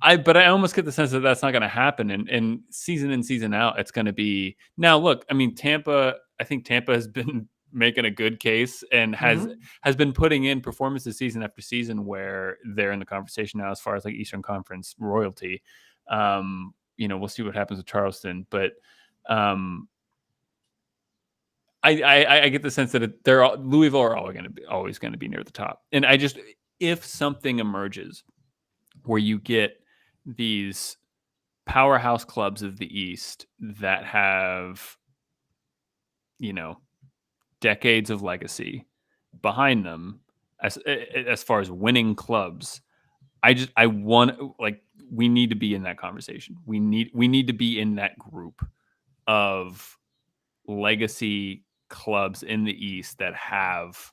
But I almost get the sense that that's not going to happen. And season in, season out, it's going to be now. Look, I mean, I think Tampa has been making a good case and has been putting in performances season after season where they're in the conversation now as far as like Eastern Conference royalty. We'll see what happens with Charleston, but I get the sense that Louisville are always going to be near the top. And if something emerges where you get these powerhouse clubs of the East that have, decades of legacy behind them as far as winning clubs, I want, like, we need to be in that conversation. We need to be in that group of legacy clubs in the East that have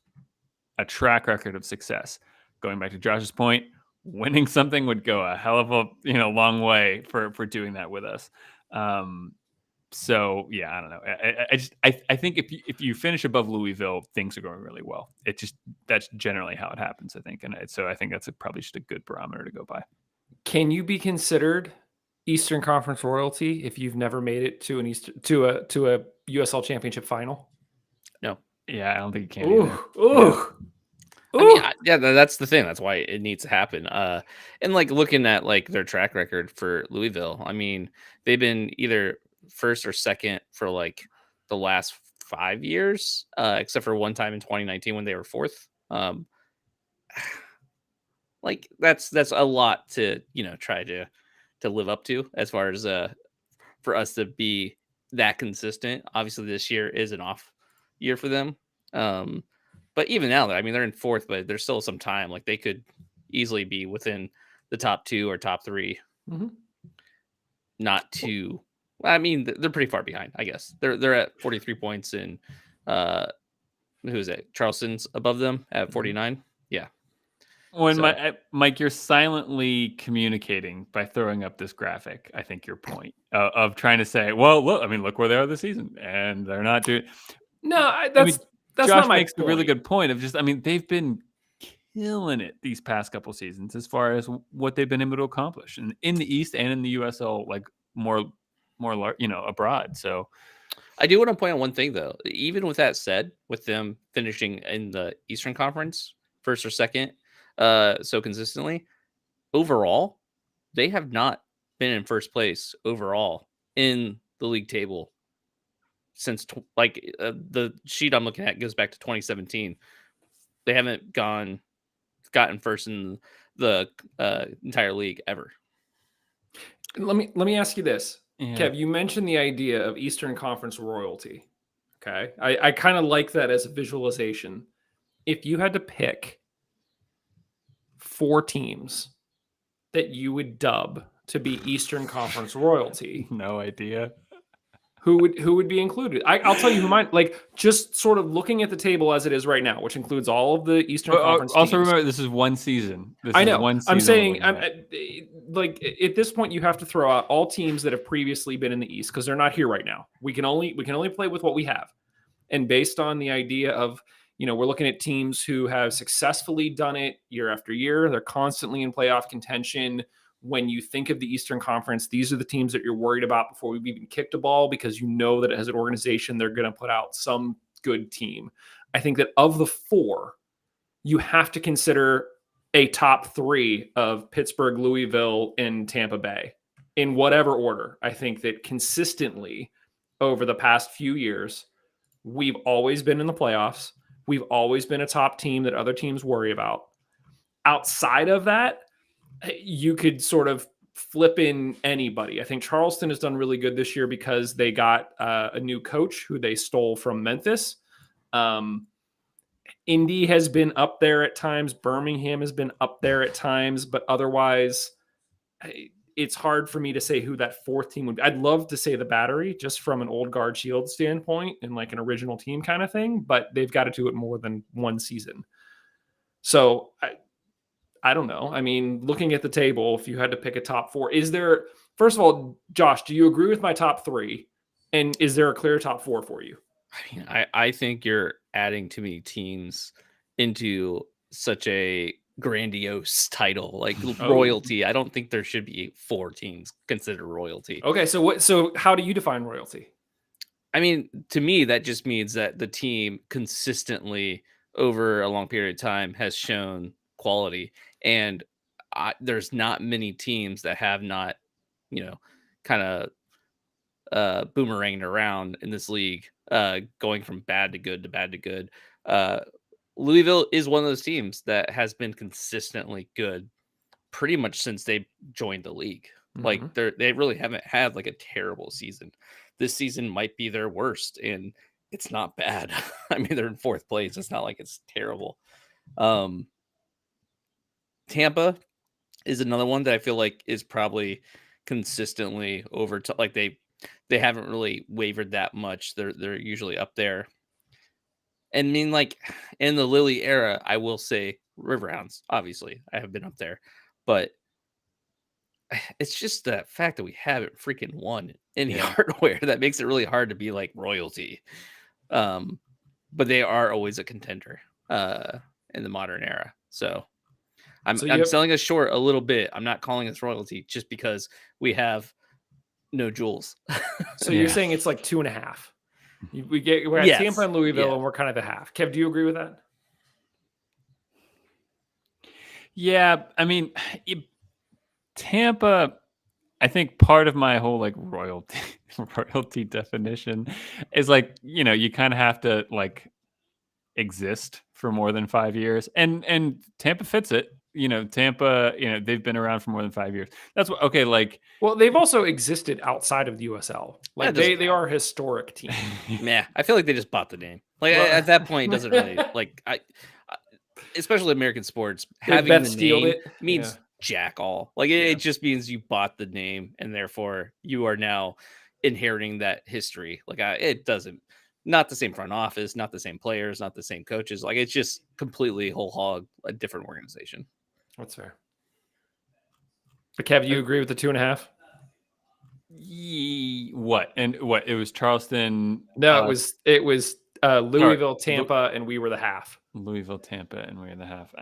a track record of success. Going back to Josh's point, winning something would go a hell of a long way for doing that with us. So yeah, I don't know. I think if you finish above Louisville, things are going really well. That's generally how it happens, I think, and so I think that's probably just a good barometer to go by. Can you be considered Eastern Conference royalty if you've never made it to a USL Championship final? No. Yeah, I don't think you can. I mean, that's the thing. That's why it needs to happen. And like looking at like their track record for Louisville, I mean, they've been either first or second for like the last 5 years, except for one time in 2019 when they were fourth. Like that's a lot to try to live up to as far as for us to be that consistent. Obviously, this year is an off year for them. But even now, I mean, they're in fourth, but there's still some time. Like they could easily be within the top 2 or top 3. Not too. I mean, they're pretty far behind. I guess they're at 43 points, and who is it? Charleston's above them at 49. Yeah. Mike, you're silently communicating by throwing up this graphic. I think your point of trying to say, well, look where they are this season, and they're not doing. No, that's Josh not my makes point. a really good point of they've been killing it these past couple seasons as far as what they've been able to accomplish in the East and in the USL, like more abroad. So I do want to point out one thing though. Even with that said, with them finishing in the Eastern Conference first or second, so consistently, overall, they have not been in first place overall in the league table since the sheet I'm looking at goes back to 2017. They haven't gotten first in the entire league ever. Let me ask you this. Yeah. Kev, you mentioned the idea of Eastern Conference royalty. Okay. I kind of like that as a visualization. If you had to pick 4 teams that you would dub to be Eastern Conference royalty, no idea. Who would be included? I'll tell you who might, like, just sort of looking at the table as it is right now, which includes all of the Eastern Conference also teams. remember, this is one season. I know. I'm saying, like, at this point, you have to throw out all teams that have previously been in the East because they're not here right now. We can only play with what we have, and based on the idea of, we're looking at teams who have successfully done it year after year. They're constantly in playoff contention. When you think of the Eastern Conference, these are the teams that you're worried about before we've even kicked a ball, because you know that as an organization, they're going to put out some good team. I think that of the 4, you have to consider a top 3 of Pittsburgh, Louisville, and Tampa Bay in whatever order. I think that consistently over the past few years, we've always been in the playoffs. We've always been a top team that other teams worry about. Outside of that, you could sort of flip in anybody. I think Charleston has done really good this year because they got a new coach who they stole from Memphis. Indy has been up there at times. Birmingham has been up there at times, but otherwise, it's hard for me to say who that 4th team would be. I'd love to say the Battery, just from an old guard shield standpoint and like an original team kind of thing, but they've got to do it more than one season. So I don't know. I mean, looking at the table, if you had to pick a top 4, first of all, Josh, do you agree with my top 3? And is there a clear top 4 for you? I mean, I think you're adding too many teams into such a grandiose title, like royalty. I don't think there should be 4 teams considered royalty. Okay. So how do you define royalty? I mean, to me, that just means that the team consistently over a long period of time has shown quality, and there's not many teams that have not, kind of boomeranged around in this league, going from bad to good to bad to good. Uh, Louisville is one of those teams that has been consistently good pretty much since they joined the league. Like Mhm. they really haven't had like a terrible season. This season might be their worst, and it's not bad. I mean, they're in fourth place. It's not like it's terrible. Um, Tampa is another one that I feel like is probably consistently over to like they haven't really wavered that much. They're usually up there. And I mean, like in the Lily era, I will say Riverhounds, obviously. I have been up there, but it's just the fact that we haven't freaking won any Yeah. hardware that makes it really hard to be like royalty. Um, but they are always a contender in the modern era. So So I'm you have, selling us short a little bit. I'm not calling us royalty just because we have no jewels. so you're Yeah. saying it's like 2.5. We're at Tampa Yes. and Louisville, Yeah. and we're kind of the half. Kev, do you agree with that? Yeah, I mean, Tampa, I think part of my whole like royalty definition is like, you kind of have to like exist for more than 5 years. And Tampa fits it. Tampa, they've been around for more than 5 years. That's what okay, like Well, they've also existed outside of the USL. That Like doesn't they count. are a historic team. Meh. I feel like they just bought the name. Like Well- at that point, it doesn't really like especially American sports, Like having Beth the stealed name it. means Yeah. jack all. Like Yeah. it just means you bought the name and therefore you are now inheriting that history. Like it doesn't, not the same front office, not the same players, not the same coaches. Like it's just completely whole hog a different organization. That's fair. But Kev, do you agree with the 2.5? what? And what? It was Charleston. No, it was Louisville, Tampa, and we were the half. Louisville, Tampa, and we're in the half.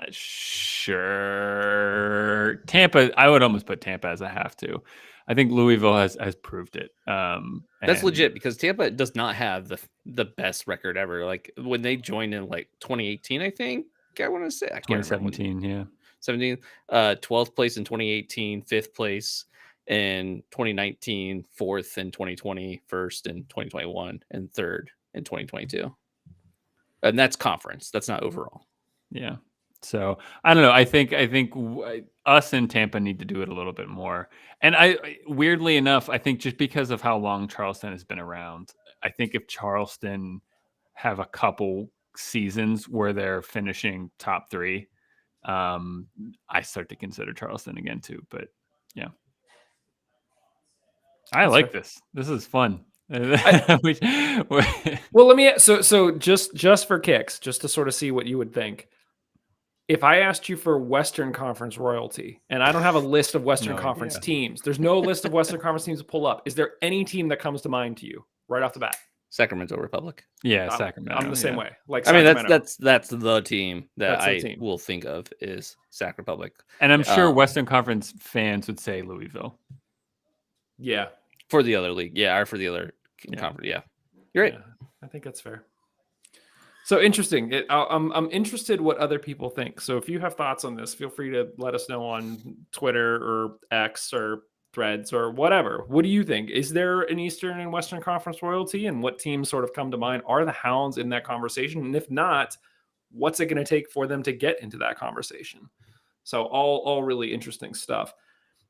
Sure. Tampa, I would almost put Tampa as a half too. I think Louisville has proved it. That's legit because Tampa does not have the best record ever. Like when they joined in like 2018, I think I want to say I can't remember. 2017, yeah. 17, 12th place in 2018, 5th place in 2019, 4th in 2020, 1st in 2021, and 3rd in 2022. And that's conference. That's not overall. Yeah. So I don't know. I think us in Tampa need to do it a little bit more. And weirdly enough, I think just because of how long Charleston has been around, I think if Charleston have a couple seasons where they're finishing top 3, I start to consider Charleston again too. But yeah, I like this. This is fun. Well, let me so just for kicks, just to sort of see what you would think. If I asked you for Western Conference royalty, and I don't have a list of Western No Conference idea. teams, there's no list of Western Conference teams to pull up. Is there any team that comes to mind to you right off the bat? Sacramento Republic. Yeah, Sacramento. I'm the same way. Like I mean, Sacramento. that's the team that That's the I team. will think of is Sac Republic. And I'm sure Western Conference fans would say Louisville. Yeah. For the other league. Yeah, or for the other conference. Yeah. You're right. Yeah, I think that's fair. So interesting. I'm interested what other people think. So if you have thoughts on this, feel free to let us know on Twitter or X or Threads or whatever. What do you think? Is there an Eastern and Western Conference royalty, and what teams sort of come to mind? Are the Hounds in that conversation? And if not, what's it going to take for them to get into that conversation? So all really interesting stuff.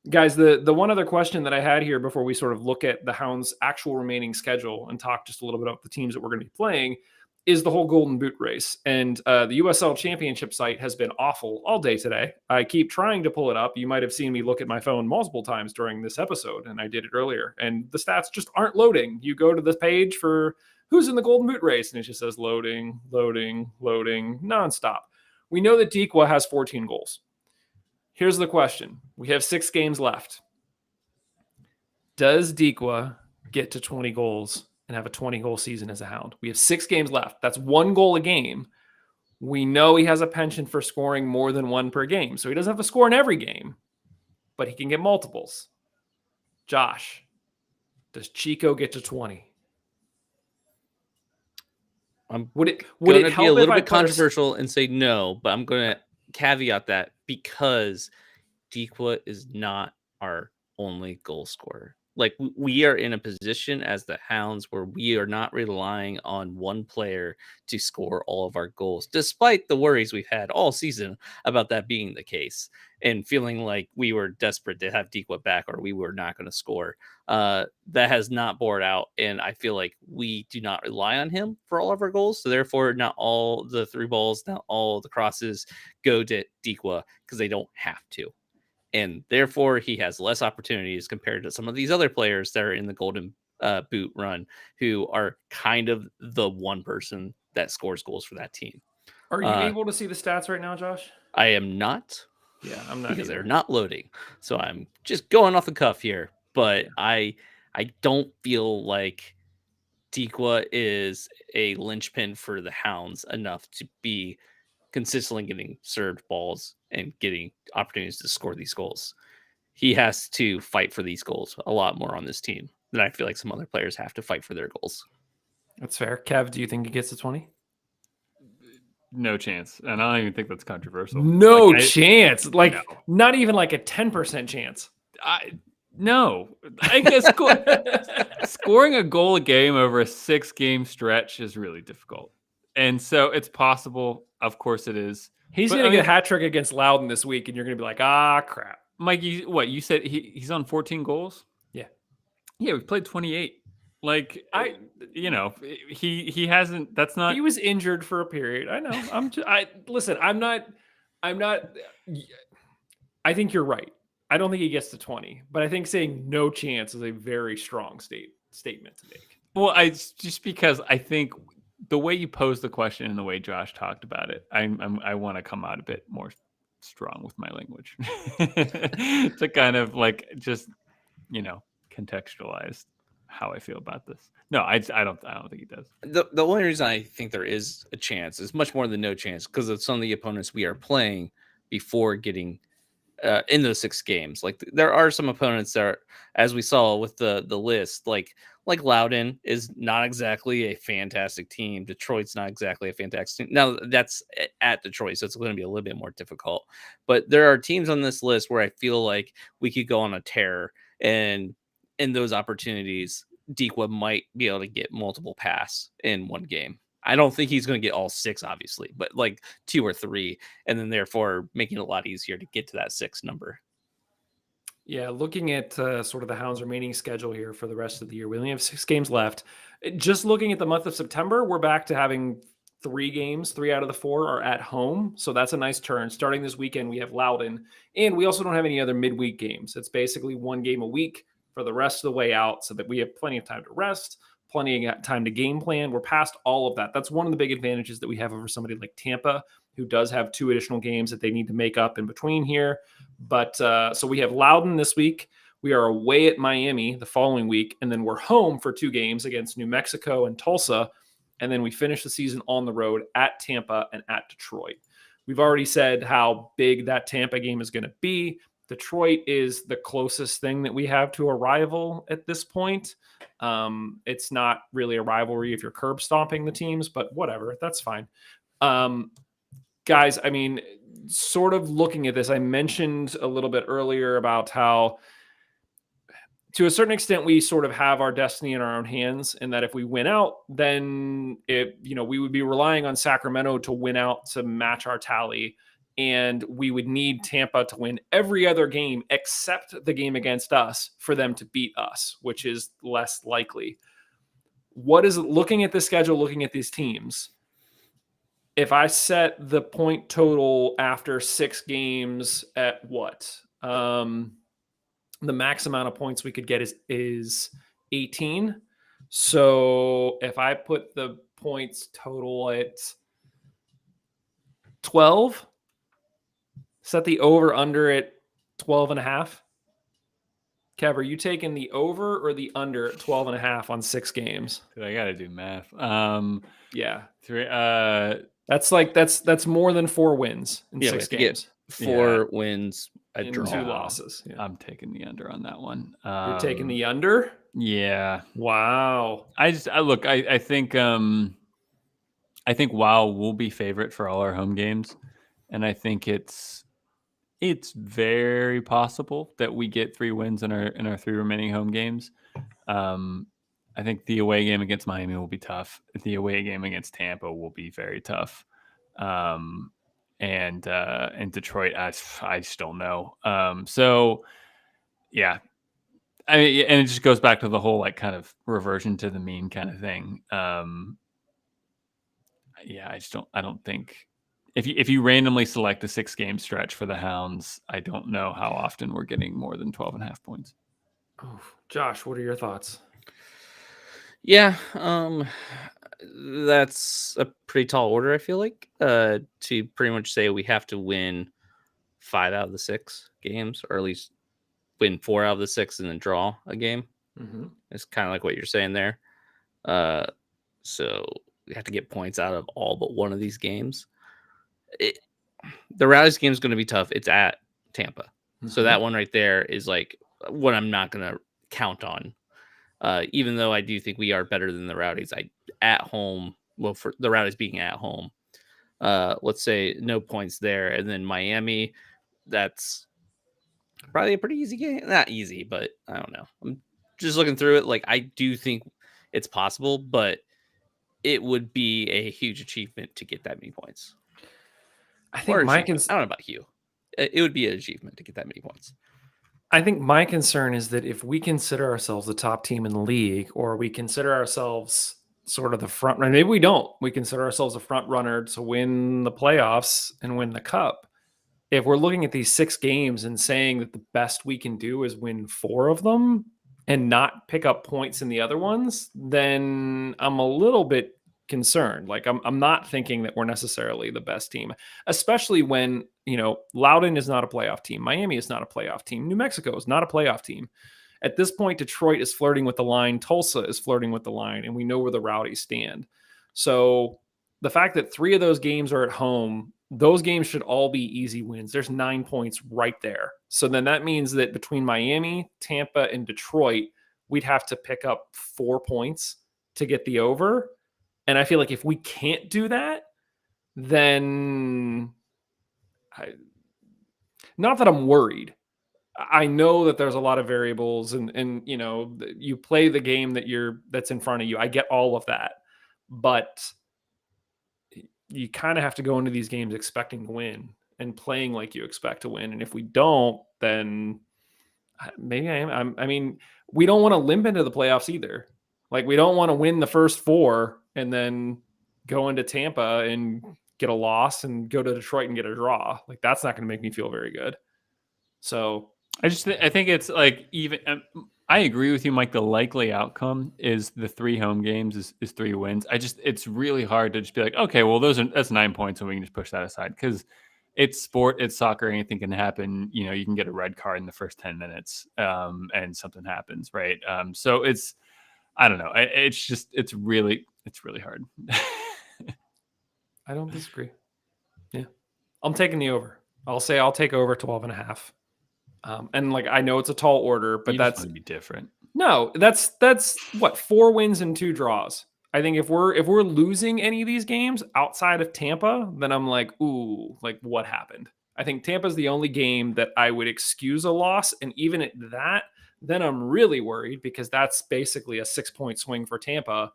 Guys, the one other question that I had here before we sort of look at the Hounds' actual remaining schedule and talk just a little bit about the teams that we're going to be playing is the whole Golden Boot race. And the USL Championship site has been awful all day today. I keep trying to pull it up. You might have seen me look at my phone multiple times during this episode, and I did it earlier. And the stats just aren't loading. You go to the page for who's in the Golden Boot race, and it just says loading, loading, loading, nonstop. We know that Dequa has 14 goals. Here's the question. We have 6 games left. Does Dequa get to 20 goals and have a 20-goal season as a Hound? We have 6 games left. That's 1 goal a game. We know he has a penchant for scoring more than 1 per game, so he doesn't have to score in every game, but he can get multiples. Josh, does Chico get to 20? I'm Would it gonna be a help if little I bit put our controversial and say no, but I'm gonna caveat that because Dequa is not our only goal scorer. Like we are in a position as the Hounds where we are not relying on one player to score all of our goals, despite the worries we've had all season about that being the case and feeling like we were desperate to have Dequa back or we were not going to score. That has not borne out, and I feel like we do not rely on him for all of our goals. So therefore, not all the through balls, not all the crosses go to Dequa because they don't have to, and therefore he has less opportunities compared to some of these other players that are in the golden boot run who are kind of the one person that scores goals for that team. Are you able to see the stats right now, Josh? I am not, Yeah, I'm not because either. they're not loading, so I'm just going off the cuff here. But I don't feel like Dequa is a linchpin for the Hounds enough to be consistently getting served balls and getting opportunities to score these goals. He has to fight for these goals a lot more on this team than I feel like some other players have to fight for their goals. That's fair. Kev, do you think he gets to 20? No chance, and I don't even think that's controversial. No Like, chance. Like no. not even like a 10% chance. No, I guess scoring a goal a game over a 6-game stretch is really difficult, and so it's possible. Of course, it is. He's But, gonna I get a mean, hat trick against Loudon this week, and you're gonna be like, ah, crap. Mike, you said he's on 14 goals? Yeah. Yeah, we played 28. Like I he hasn't. That's not. He was injured for a period. I know. Listen. I'm not. I think you're right. I don't think he gets to 20, but I think saying no chance is a very strong statement to make. Well, just because I think the way you pose the question and the way Josh talked about it, I want to come out a bit more strong with my language to kind of like just contextualize how I feel about this. No, I don't think he does. The only reason I think there is a chance is much more than no chance because of some of the opponents we are playing before getting in those 6 games. Like there are some opponents that are, as we saw with the list, like Loudon is not exactly a fantastic team. Detroit's not exactly a fantastic team. Now that's at Detroit, so it's going to be a little bit more difficult. But there are teams on this list where I feel like we could go on a tear, and in those opportunities, Dequa might be able to get multiple pass in one game. I don't think he's going to get all 6, obviously, but like 2 or 3, and then therefore making it a lot easier to get to that 6 number. Yeah, looking at sort of the Hounds' remaining schedule here for the rest of the year, we only have 6 games left. Just looking at the month of September, we're back to having 3 games. 3 out of the 4 are at home, so that's a nice turn. Starting this weekend, we have Loudon, and we also don't have any other midweek games. It's basically 1 game a week for the rest of the way out, so that we have plenty of time to rest, plenty of time to game plan. We're past all of that. That's one of the big advantages that we have over somebody like Tampa, who does have 2 additional games that they need to make up in between here. But so we have Loudon this week. We are away at Miami the following week, and then we're home for 2 games against New Mexico and Tulsa. And then we finish the season on the road at Tampa and at Detroit. We've already said how big that Tampa game is going to be. Detroit is the closest thing that we have to a rival at this point. It's not really a rivalry if you're curb stomping the teams, but whatever, that's fine. Guys, I mean, sort of looking at this, I mentioned a little bit earlier about how, to a certain extent, we sort of have our destiny in our own hands, and that if we win out, then we would be relying on Sacramento to win out to match our tally, and we would need Tampa to win every other game except the game against us for them to beat us, which is less likely. What is looking at the schedule, looking at these teams? If I set the point total after 6 games at what? The max amount of points we could get is 18. So if I put the points total at 12, set the over under at 12 and a half. Kev, are you taking the over or the under at 12 and a half on 6 games? Dude, I got to do math. Yeah. 3. That's more than 4 wins in 6 games. 4 wins, a and draw. 2 losses. Yeah. I'm taking the under on that one. You're taking the under? Yeah. Wow. I think I think WoW will be favorite for all our home games, and I think it's very possible that we get 3 wins in our 3 remaining home games. Um, I think the away game against Miami will be tough. The away game against Tampa will be very tough. And Detroit, I just don't know. So yeah, I mean, and it just goes back to the whole like kind of reversion to the mean kind of thing. Yeah, I don't think if you randomly select a 6-game stretch for the Hounds, I don't know how often we're getting more than 12.5 points. Oh, Josh, what are your thoughts? Yeah, that's a pretty tall order, I feel like, to pretty much say we have to win 5 out of the 6 games, or at least win 4 out of the 6 and then draw a game. Mm-hmm. It's kind of like what you're saying there. So we have to get points out of all but one of these games. The Rowdies game is going to be tough. It's at Tampa. Mm-hmm. So that one right there is like what I'm not going to count on. Even though I do think we are better than the Rowdies, at home. Well, for the Rowdies being at home, let's say no points there, and then Miami. That's probably a pretty easy game. Not easy, but I don't know. I'm just looking through it. Like I do think it's possible, but it would be a huge achievement to get that many points. I think I my don't know about you. It would be an achievement to get that many points. I think my concern is that if we consider ourselves the top team in the league, or we consider ourselves sort of the front runner, maybe we don't. We consider ourselves a front runner to win the playoffs and win the cup. If we're looking at these 6 games and saying that the best we can do is win 4 of them and not pick up points in the other ones, then I'm a little bit concerned. Like I'm not thinking that we're necessarily the best team, especially when, Loudoun is not a playoff team. Miami is not a playoff team. New Mexico is not a playoff team. At this point, Detroit is flirting with the line. Tulsa is flirting with the line, and we know where the Rowdies stand. So the fact that 3 of those games are at home, those games should all be easy wins. There's 9 points right there. So then that means that between Miami, Tampa, and Detroit, we'd have to pick up 4 points to get the over. And I feel like if we can't do that, then not that I'm worried. I know that there's a lot of variables and you play the game that's in front of you. I get all of that. But you kind of have to go into these games expecting to win and playing like you expect to win. And if we don't, then maybe I am. I mean, we don't want to limp into the playoffs either. Like, we don't want to win the first 4 and then go into Tampa and get a loss and go to Detroit and get a draw. Like, that's not going to make me feel very good. So I think it's like even. I agree with you, Mike. The likely outcome is the 3 home games is 3 wins. It's really hard to just be like, okay, well, that's 9 points, and we can just push that aside because it's sport, it's soccer, anything can happen. You can get a red card in the first 10 minutes, and something happens, right? So I don't know. It's really hard. I don't disagree. Yeah, I'm taking the over. I'll take over 12.5. And like, I know it's a tall order, but that's going to be different. No, that's what, 4 wins and 2 draws. I think if we're losing any of these games outside of Tampa, then I'm like, ooh, like what happened? I think Tampa's the only game that I would excuse a loss, and even at that, then I'm really worried because that's basically a 6-point swing for Tampa,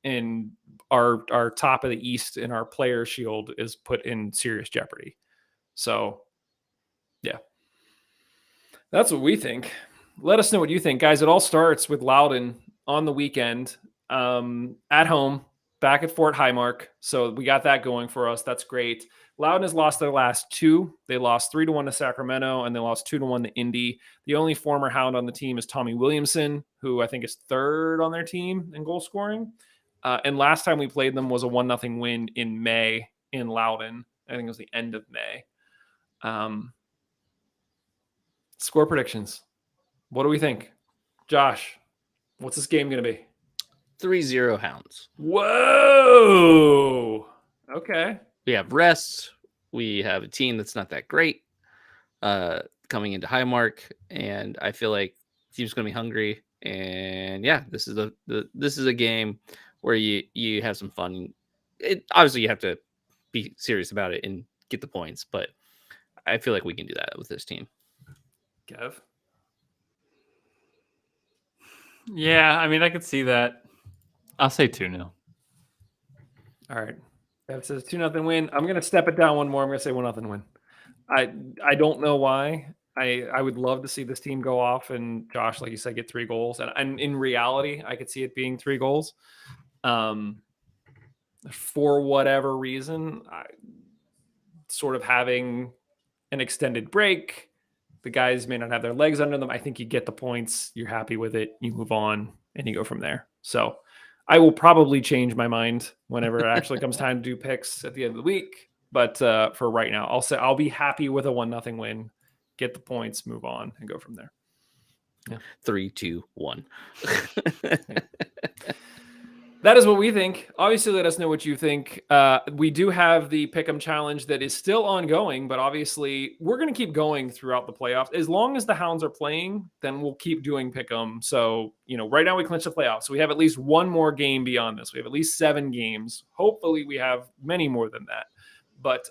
and our top of the East and our player shield is put in serious jeopardy. So, yeah. That's what we think. Let us know what you think, guys. It all starts with Loudoun on the weekend, at home, back at Fort Highmark. So we got that going for us. That's great. Loudoun has lost their last 2. They lost 3-1 to Sacramento, and they lost 2-1 to Indy. The only former Hound on the team is Tommy Williamson, who I think is 3rd on their team in goal scoring. And last time we played them was a 1-0 win in May in Loudoun. I think it was the end of May. Score predictions. What do we think? Josh, what's this game going to be? 3-0 Hounds. Whoa. Okay. We have rest. We have a team that's not that great coming into Highmark, and I feel like the team's going to be hungry. And yeah, this is a game where you have some fun. obviously you have to be serious about it and get the points, but I feel like we can do that with this team. Kev? Yeah, I mean, I could see that. I'll say 2-0. All right. Kev says 2-0 win. I'm going to step it down one more. I'm going to say 1-0 win. I don't know why. I would love to see this team go off and Josh, like you said, get 3 goals. And in reality, I could see it being 3 goals. For whatever reason, sort of having an extended break, the guys may not have their legs under them. I think you get the points. You're happy with it. You move on and you go from there. So I will probably change my mind whenever it actually comes time to do picks at the end of the week. But for right now, I'll say I'll be happy with a 1-0 win, get the points, move on, and go from there. Yeah. 3, 2, 1. That is what we think. Obviously, let us know what you think. We do have the Pick'em Challenge that is still ongoing, but obviously we're going to keep going throughout the playoffs. As long as the Hounds are playing, then we'll keep doing Pick'em. So, right now we clinch the playoffs. So we have at least one more game beyond this. We have at least 7 games. Hopefully we have many more than that. But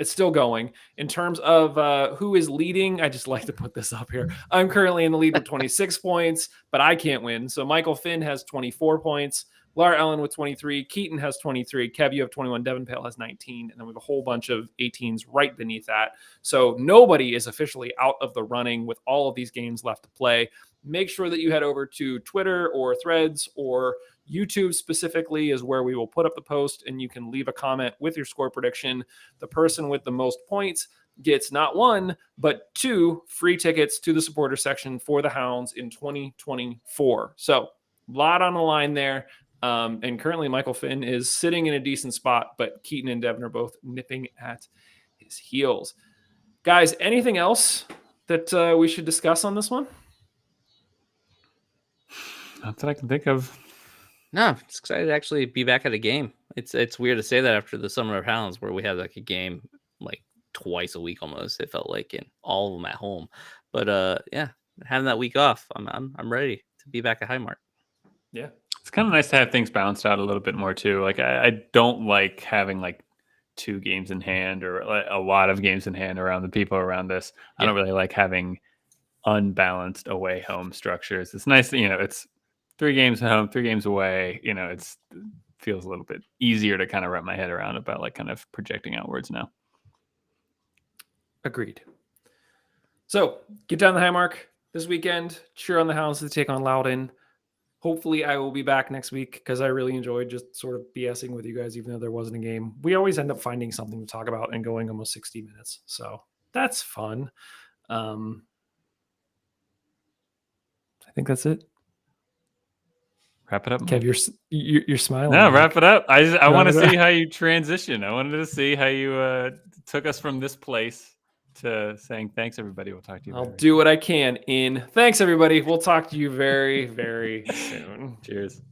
it's still going. In terms of who is leading, I just like to put this up here. I'm currently in the lead with 26 points, but I can't win. So Michael Finn has 24 points. Laura Ellen with 23. Keaton has 23. Kev, you have 21. Devin Pale has 19. And then we have a whole bunch of 18s right beneath that. So nobody is officially out of the running with all of these games left to play. Make sure that you head over to Twitter or Threads or YouTube specifically is where we will put up the post and you can leave a comment with your score prediction. The person with the most points gets not 1, but 2 free tickets to the supporter section for the Hounds in 2024. So a lot on the line there. And currently Michael Finn is sitting in a decent spot, but Keaton and Devin are both nipping at his heels. Guys, anything else that we should discuss on this one? Not that I can think of. No, I'm just excited to actually be back at a game. It's weird to say that after the Summer of Hounds, where we had like a game like twice a week almost. It felt like, in all of them at home. But yeah, having that week off, I'm ready to be back at Highmark. Yeah. It's kind of nice to have things balanced out a little bit more too. Like I don't like having like 2 games in hand or like a lot of games in hand around the people around this. I don't really like having unbalanced away home structures. It's nice that, it's 3 games at home, 3 games away. It feels a little bit easier to kind of wrap my head around about like kind of projecting outwards now. Agreed. So get down the Highmark this weekend. Cheer on the Hounds to take on Loudon. Hopefully I will be back next week because I really enjoyed just sort of BSing with you guys, even though there wasn't a game. We always end up finding something to talk about and going almost 60 minutes. So that's fun. I think that's it. Wrap it up. Kev, you're smiling. No, wrap it up. I want to see how you transition. I wanted to see how you took us from this place to saying thanks, everybody. We'll talk to you. I'll do what I can. Thanks, everybody. We'll talk to you very, very soon. Cheers.